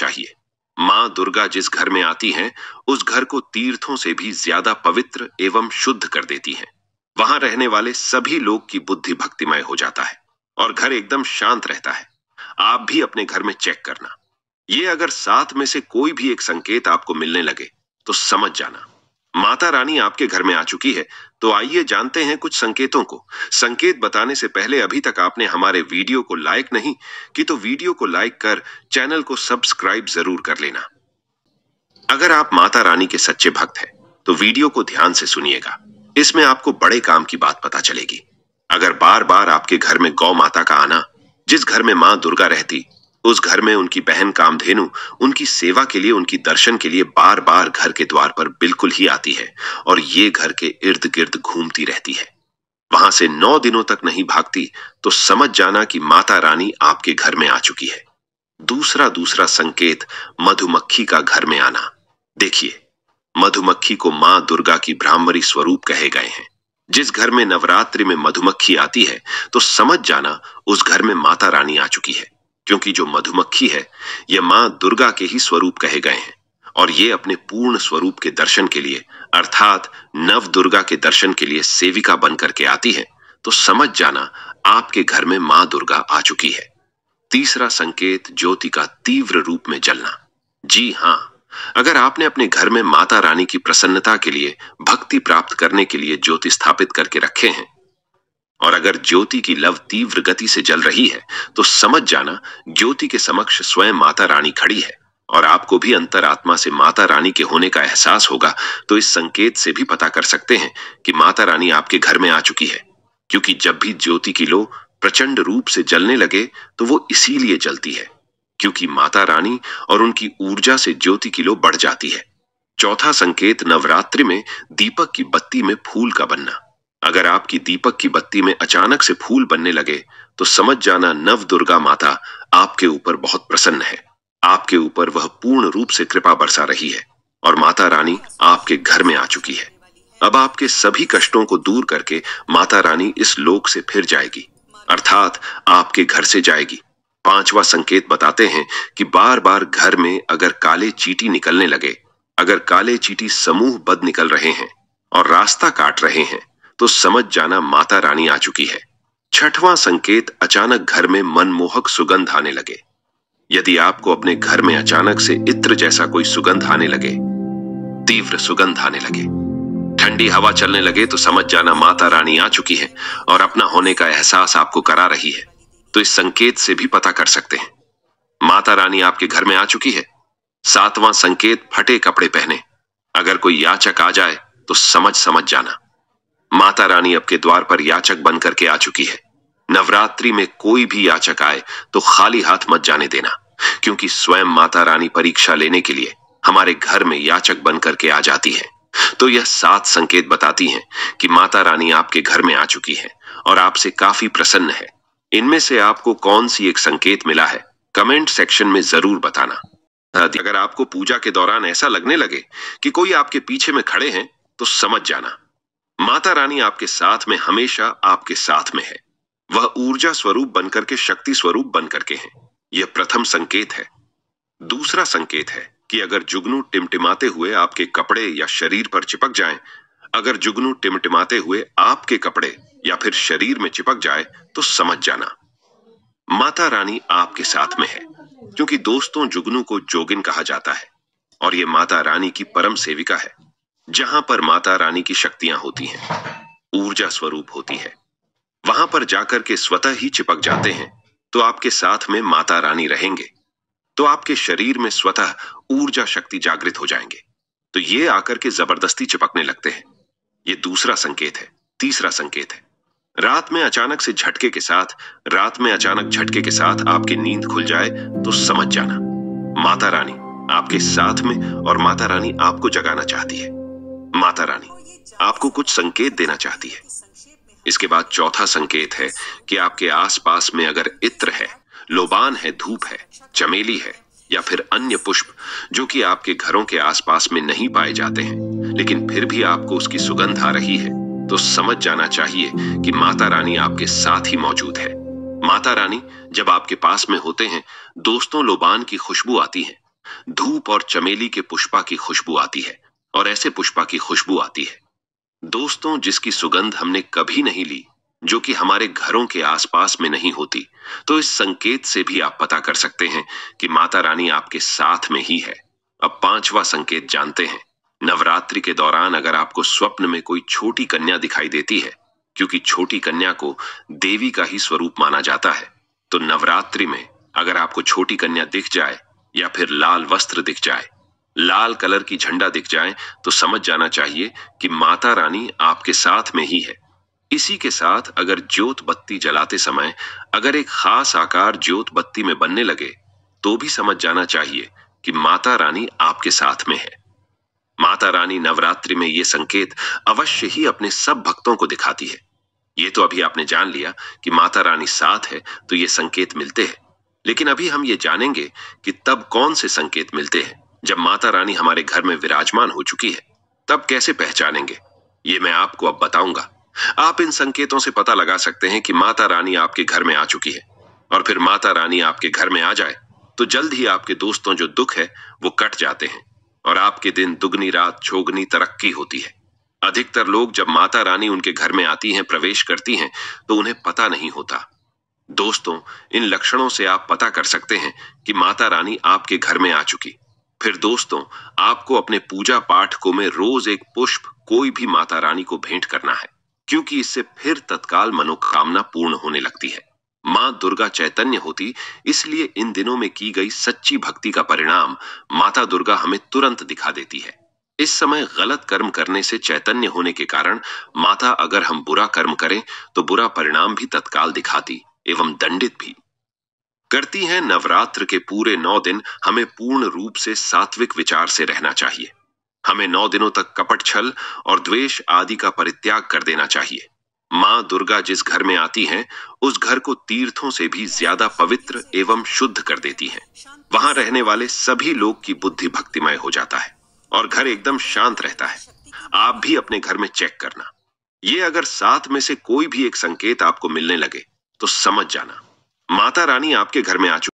चाहिए। माँ दुर्गा जिस घर में आती हैं, उस घर को तीर्थों से भी ज्यादा पवित्र एवं शुद्ध कर देती हैं। वहां रहने वाले सभी लोग की बुद्धि भक्तिमय हो जाता है और घर एकदम शांत रहता है। आप भी अपने घर में चेक करना। ये अगर सात में से कोई भी एक संकेत आपको मिलने लगे तो समझ जाना माता रानी आपके घर में आ चुकी है। तो आइए जानते हैं कुछ संकेतों को। संकेत बताने से पहले अभी तक आपने हमारे वीडियो को लाइक नहीं की तो वीडियो को लाइक कर चैनल को सब्सक्राइब जरूर कर लेना। अगर आप माता रानी के सच्चे भक्त हैं तो वीडियो को ध्यान से सुनिएगा। इसमें आपको बड़े काम की बात पता चलेगी। अगर बार बार आपके घर में गौ माता का आना, जिस घर में माँ दुर्गा रहती उस घर में उनकी बहन कामधेनु उनकी सेवा के लिए, उनकी दर्शन के लिए बार बार घर के द्वार पर बिल्कुल ही आती है और ये घर के इर्द गिर्द घूमती रहती है, वहां से 9 दिनों तक नहीं भागती, तो समझ जाना कि माता रानी आपके घर में आ चुकी है। दूसरा संकेत, मधुमक्खी का घर में आना। देखिए, मधुमक्खी को माँ दुर्गा की ब्राह्मणी स्वरूप कहे गए हैं। जिस घर में नवरात्रि में मधुमक्खी आती है तो समझ जाना उस घर में माता रानी आ चुकी है, क्योंकि जो मधुमक्खी है यह माँ दुर्गा के ही स्वरूप कहे गए हैं और ये अपने पूर्ण स्वरूप के दर्शन के लिए अर्थात नव दुर्गा के दर्शन के लिए सेविका बनकर के आती है। तो समझ जाना आपके घर में माँ दुर्गा आ चुकी है। तीसरा संकेत, ज्योति का तीव्र रूप में जलना। जी हाँ, अगर आपने अपने घर में माता रानी की प्रसन्नता के लिए, भक्ति प्राप्त करने के लिए ज्योति स्थापित करके रखे हैं और अगर ज्योति की लव तीव्र गति से जल रही है तो समझ जाना ज्योति के समक्ष स्वयं माता रानी खड़ी है और आपको भी अंतरात्मा से माता रानी के होने का एहसास होगा। तो इस संकेत से भी पता कर सकते हैं कि माता रानी आपके घर में आ चुकी है, क्योंकि जब भी ज्योति की लो प्रचंड रूप से जलने लगे तो वो इसीलिए जलती है क्योंकि माता रानी और उनकी ऊर्जा से ज्योति की लो बढ़ जाती है। चौथा संकेत, नवरात्रि में दीपक की बत्ती में फूल का बनना। अगर आपकी दीपक की बत्ती में अचानक से फूल बनने लगे तो समझ जाना नव दुर्गा माता आपके ऊपर बहुत प्रसन्न है। आपके ऊपर वह पूर्ण रूप से कृपा बरसा रही है और माता रानी आपके घर में आ चुकी है। अब आपके सभी कष्टों को दूर करके माता रानी इस लोक से फिर जाएगी, अर्थात आपके घर से जाएगी। पांचवा संकेत बताते हैं कि बार बार घर में अगर काले चींटी निकलने लगे, अगर काले चींटी समूह बद निकल रहे हैं और रास्ता काट रहे हैं तो समझ जाना माता रानी आ चुकी है। छठवां संकेत, अचानक घर में मनमोहक सुगंध आने लगे। यदि आपको अपने घर में अचानक से इत्र जैसा कोई सुगंध आने लगे, तीव्र सुगंध आने लगे, ठंडी हवा चलने लगे तो समझ जाना माता रानी आ चुकी है और अपना होने का एहसास आपको करा रही है। तो इस संकेत से भी पता कर सकते हैं माता रानी आपके घर में आ चुकी है। सातवां संकेत, फटे कपड़े पहने। अगर कोई याचक आ जाए तो समझ जाना माता रानी आपके द्वार पर याचक बनकर के आ चुकी है। नवरात्रि में कोई भी याचक आए तो खाली हाथ मत जाने देना, क्योंकि स्वयं माता रानी परीक्षा लेने के लिए हमारे घर में याचक बनकर के आ जाती है। तो यह 7 संकेत बताती हैं कि माता रानी आपके घर में आ चुकी है और आपसे काफी प्रसन्न है। इनमें से आपको कौन सी एक संकेत मिला है, कमेंट सेक्शन में जरूर बताना। अगर आपको पूजा के दौरान ऐसा लगने लगे कि कोई आपके पीछे में खड़े हैं तो समझ जाना माता रानी आपके साथ में, हमेशा आपके साथ में है। वह ऊर्जा स्वरूप बनकर के, शक्ति स्वरूप बनकर के हैं। यह प्रथम संकेत है। दूसरा संकेत है कि अगर जुगनू टिमटिमाते हुए आपके कपड़े या शरीर पर चिपक जाएं, अगर जुगनू टिमटिमाते हुए आपके कपड़े या फिर शरीर में चिपक जाए तो समझ जाना माता रानी आपके साथ में है, क्योंकि दोस्तों जुगनू को जोगिन कहा जाता है और ये माता रानी की परम सेविका है। जहां पर माता रानी की शक्तियां होती हैं, ऊर्जा स्वरूप होती है, वहां पर जाकर के स्वतः ही चिपक जाते हैं तो आपके साथ में माता रानी रहेंगे, तो आपके शरीर में स्वतः ऊर्जा शक्ति जागृत हो जाएंगे, तो ये आकर के जबरदस्ती चिपकने लगते हैं। ये दूसरा संकेत है। तीसरा संकेत है, रात में अचानक से झटके के साथ, रात में अचानक झटके के साथ आपकी नींद खुल जाए तो समझ जाना माता रानी आपके साथ में और माता रानी आपको जगाना चाहती है। माता रानी आपको कुछ संकेत देना चाहती है। इसके बाद चौथा संकेत है कि आपके आसपास में अगर इत्र है, लोबान है, धूप है, चमेली है या फिर अन्य पुष्प जो कि आपके घरों के आसपास में नहीं पाए जाते हैं, लेकिन फिर भी आपको उसकी सुगंध आ रही है, तो समझ जाना चाहिए कि माता रानी आपके साथ ही मौजूद है। माता रानी जब आपके पास में होते हैं, दोस्तों लोबान की खुशबू आती है धूप और चमेली के पुष्पा की खुशबू आती है, और ऐसे पुष्पा की खुशबू आती है दोस्तों जिसकी सुगंध हमने कभी नहीं ली, जो कि हमारे घरों के आसपास में नहीं होती। तो इस संकेत से भी आप पता कर सकते हैं कि माता रानी आपके साथ में ही है। अब पांचवा संकेत जानते हैं। नवरात्रि के दौरान अगर आपको स्वप्न में कोई छोटी कन्या दिखाई देती है, क्योंकि छोटी कन्या को देवी का ही स्वरूप माना जाता है, तो नवरात्रि में अगर आपको छोटी कन्या दिख जाए या फिर लाल वस्त्र दिख जाए, लाल कलर की झंडा दिख जाए, तो समझ जाना चाहिए कि माता रानी आपके साथ में ही है। इसी के साथ अगर ज्योत बत्ती जलाते समय अगर एक खास आकार ज्योत बत्ती में बनने लगे, तो भी समझ जाना चाहिए कि माता रानी आपके साथ में है। माता रानी नवरात्रि में ये संकेत अवश्य ही अपने सब भक्तों को दिखाती है। ये तो अभी आपने जान लिया कि माता रानी साथ है, तो ये संकेत मिलते हैं। लेकिन अभी हम ये जानेंगे कि तब कौन से संकेत मिलते हैं। जब माता रानी हमारे घर में विराजमान हो चुकी है, तब कैसे पहचानेंगे, ये मैं आपको अब बताऊंगा। आप इन संकेतों से पता लगा सकते हैं कि माता रानी आपके घर में आ चुकी है। और फिर माता रानी आपके घर में आ जाए, तो जल्द ही आपके दोस्तों जो दुख है वो कट जाते हैं, और आपके दिन दुगनी रात चौगनी तरक्की होती है। अधिकतर लोग जब माता रानी उनके घर में आती हैं, प्रवेश करती हैं, तो उन्हें पता नहीं होता। दोस्तों, इन लक्षणों से आप पता कर सकते हैं कि माता रानी आपके घर में आ चुकी। फिर दोस्तों, आपको अपने पूजा पाठ को में रोज एक पुष्प कोई भी माता रानी को भेंट करना है, क्योंकि इससे फिर तत्काल मनोकामना पूर्ण होने लगती है। मां दुर्गा चैतन्य होती, इसलिए इन दिनों में की गई सच्ची भक्ति का परिणाम माता दुर्गा हमें तुरंत दिखा देती है। इस समय गलत कर्म करने से चैतन्य होने के कारण माता अगर हम बुरा कर्म करें, तो बुरा परिणाम भी तत्काल दिखाती एवं दंडित भी करती हैं। नवरात्र के पूरे 9 दिन हमें पूर्ण रूप से सात्विक विचार से रहना चाहिए। हमें 9 दिनों तक कपट, छल और द्वेष आदि का परित्याग कर देना चाहिए। मां दुर्गा जिस घर में आती हैं, उस घर को तीर्थों से भी ज्यादा पवित्र एवं शुद्ध कर देती हैं। वहां रहने वाले सभी लोग की बुद्धि भक्तिमय हो जाता है, और घर एकदम शांत रहता है। आप भी अपने घर में चेक करना। ये अगर 7 में से कोई भी एक संकेत आपको मिलने लगे, तो समझ जाना माता रानी आपके घर में आ चुकी